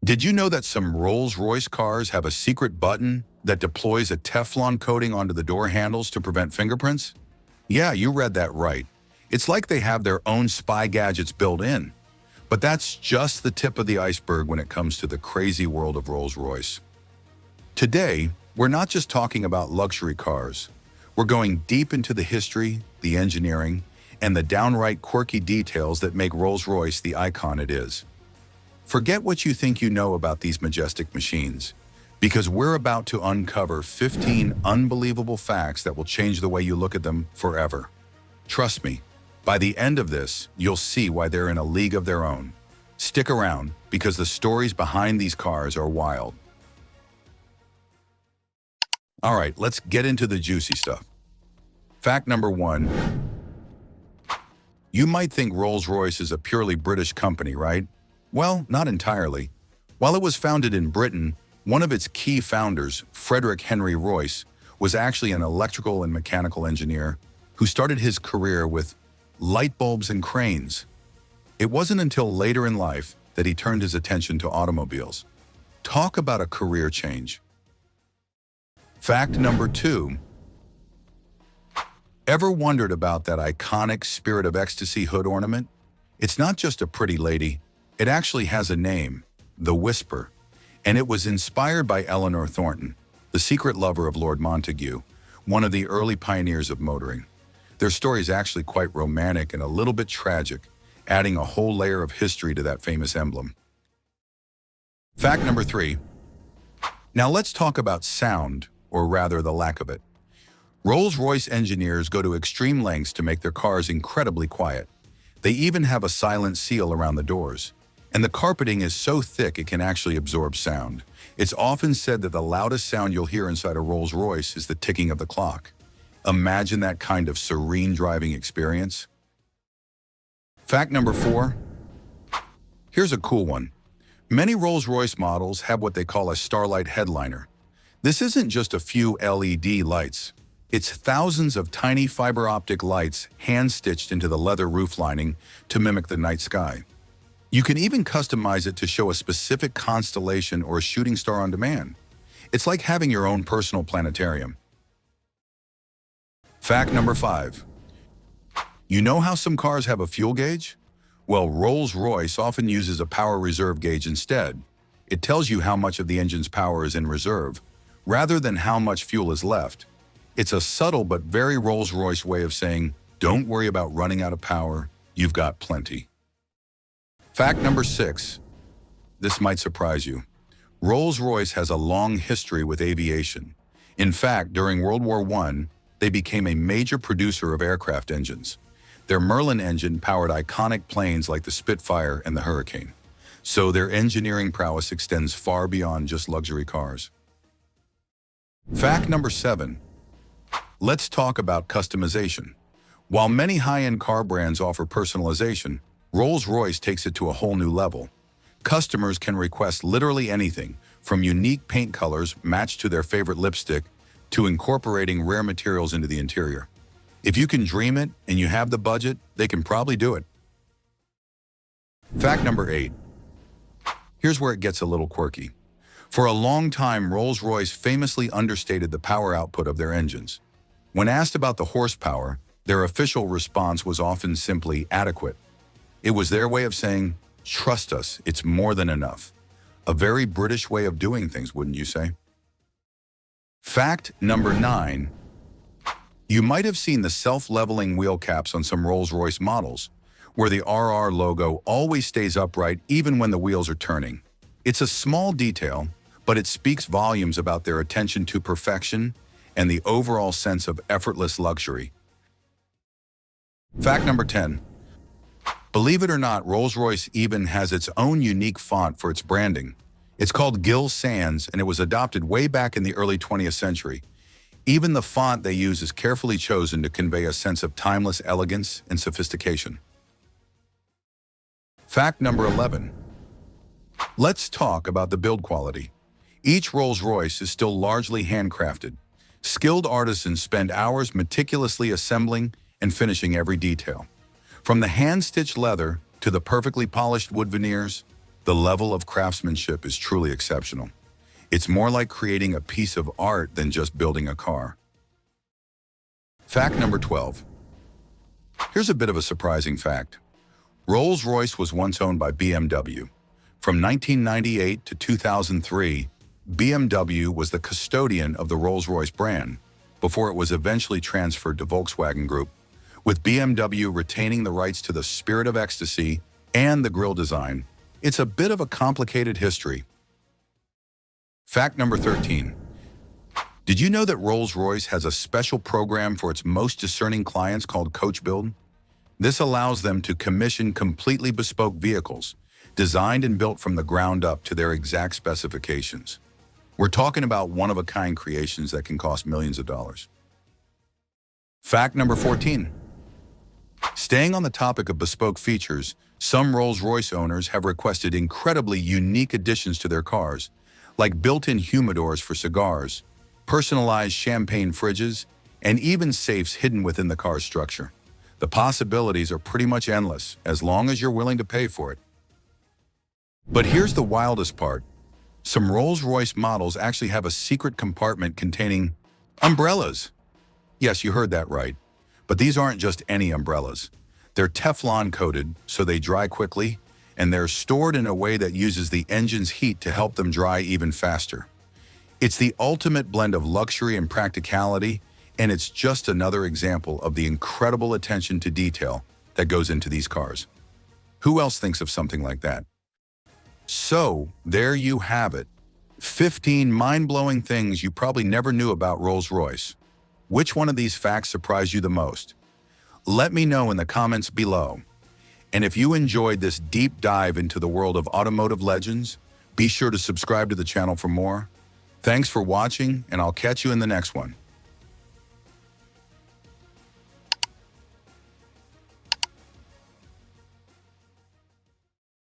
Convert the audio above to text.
Did you know that some Rolls-Royce cars have a secret button that deploys a Teflon coating onto the door handles to prevent fingerprints? Yeah, you read that right. It's like they have their own spy gadgets built in. But that's just the tip of the iceberg when it comes to the crazy world of Rolls-Royce. Today, we're not just talking about luxury cars. We're going deep into the history, the engineering, and the downright quirky details that make Rolls-Royce the icon it is. Forget what you think you know about these majestic machines, because we're about to uncover 15 unbelievable facts that will change the way you look at them forever. Trust me, by the end of this, you'll see why they're in a league of their own. Stick around, because the stories behind these cars are wild. All right, let's get into the juicy stuff. Fact number 1. You might think Rolls-Royce is a purely British company, right? Well, not entirely. While it was founded in Britain, one of its key founders, Frederick Henry Royce, was actually an electrical and mechanical engineer who started his career with light bulbs and cranes. It wasn't until later in life that he turned his attention to automobiles. Talk about a career change. Fact number 2. Ever wondered about that iconic Spirit of Ecstasy hood ornament? It's not just a pretty lady. It actually has a name, the Whisper, and it was inspired by Eleanor Thornton, the secret lover of Lord Montague, one of the early pioneers of motoring. Their story is actually quite romantic and a little bit tragic, adding a whole layer of history to that famous emblem. Fact number 3. Now let's talk about sound, or rather the lack of it. Rolls-Royce engineers go to extreme lengths to make their cars incredibly quiet. They even have a silent seal around the doors. And the carpeting is so thick it can actually absorb sound. It's often said that the loudest sound you'll hear inside a Rolls-Royce is the ticking of the clock. Imagine that kind of serene driving experience. Fact number 4. Here's a cool one. Many Rolls-Royce models have what they call a starlight headliner. This isn't just a few LED lights. It's thousands of tiny fiber optic lights hand-stitched into the leather roof lining to mimic the night sky. You can even customize it to show a specific constellation or a shooting star on demand. It's like having your own personal planetarium. Fact number 5. You know how some cars have a fuel gauge? Well, Rolls-Royce often uses a power reserve gauge instead. It tells you how much of the engine's power is in reserve, rather than how much fuel is left. It's a subtle but very Rolls-Royce way of saying, don't worry about running out of power, you've got plenty. Fact number 6. This might surprise you. Rolls-Royce has a long history with aviation. In fact, during World War I, they became a major producer of aircraft engines. Their Merlin engine powered iconic planes like the Spitfire and the Hurricane. So their engineering prowess extends far beyond just luxury cars. Fact number 7. Let's talk about customization. While many high-end car brands offer personalization, Rolls-Royce takes it to a whole new level. Customers can request literally anything, from unique paint colors matched to their favorite lipstick to incorporating rare materials into the interior. If you can dream it and you have the budget, they can probably do it. Fact number 8. Here's where it gets a little quirky. For a long time, Rolls-Royce famously understated the power output of their engines. When asked about the horsepower, their official response was often simply adequate. It was their way of saying, trust us, it's more than enough. A very British way of doing things, wouldn't you say? Fact number 9. You might have seen the self-leveling wheel caps on some Rolls-Royce models, where the RR logo always stays upright even when the wheels are turning. It's a small detail, but it speaks volumes about their attention to perfection and the overall sense of effortless luxury. Fact number 10. Believe it or not, Rolls-Royce even has its own unique font for its branding. It's called Gill Sans, and it was adopted way back in the early 20th century. Even the font they use is carefully chosen to convey a sense of timeless elegance and sophistication. Fact number 11. Let's talk about the build quality. Each Rolls-Royce is still largely handcrafted. Skilled artisans spend hours meticulously assembling and finishing every detail. From the hand-stitched leather to the perfectly polished wood veneers, The level of craftsmanship is truly exceptional. It's more like creating a piece of art than just building a car. Fact number 12. Here's a bit of a surprising fact. Rolls-Royce was once owned by BMW. From 1998 to 2003, BMW was the custodian of the Rolls-Royce brand, before it was eventually transferred to Volkswagen Group, with BMW retaining the rights to the Spirit of Ecstasy and the grille design. It's a bit of a complicated history. Fact number 13. Did you know that Rolls-Royce has a special program for its most discerning clients called Coach Build? This allows them to commission completely bespoke vehicles, designed and built from the ground up to their exact specifications. We're talking about one-of-a-kind creations that can cost millions of dollars. Fact number 14. Staying on the topic of bespoke features, some Rolls-Royce owners have requested incredibly unique additions to their cars, like built-in humidors for cigars, personalized champagne fridges, and even safes hidden within the car's structure. The possibilities are pretty much endless, as long as you're willing to pay for it. But here's the wildest part. Some Rolls-Royce models actually have a secret compartment containing umbrellas. Yes, you heard that right. But these aren't just any umbrellas. They're Teflon coated, so they dry quickly, and they're stored in a way that uses the engine's heat to help them dry even faster. It's the ultimate blend of luxury and practicality, and it's just another example of the incredible attention to detail that goes into these cars. Who else thinks of something like that? So, there you have it. 15 mind-blowing things you probably never knew about Rolls-Royce. Which one of these facts surprised you the most? Let me know in the comments below. And if you enjoyed this deep dive into the world of automotive legends, be sure to subscribe to the channel for more. Thanks for watching, and I'll catch you in the next one.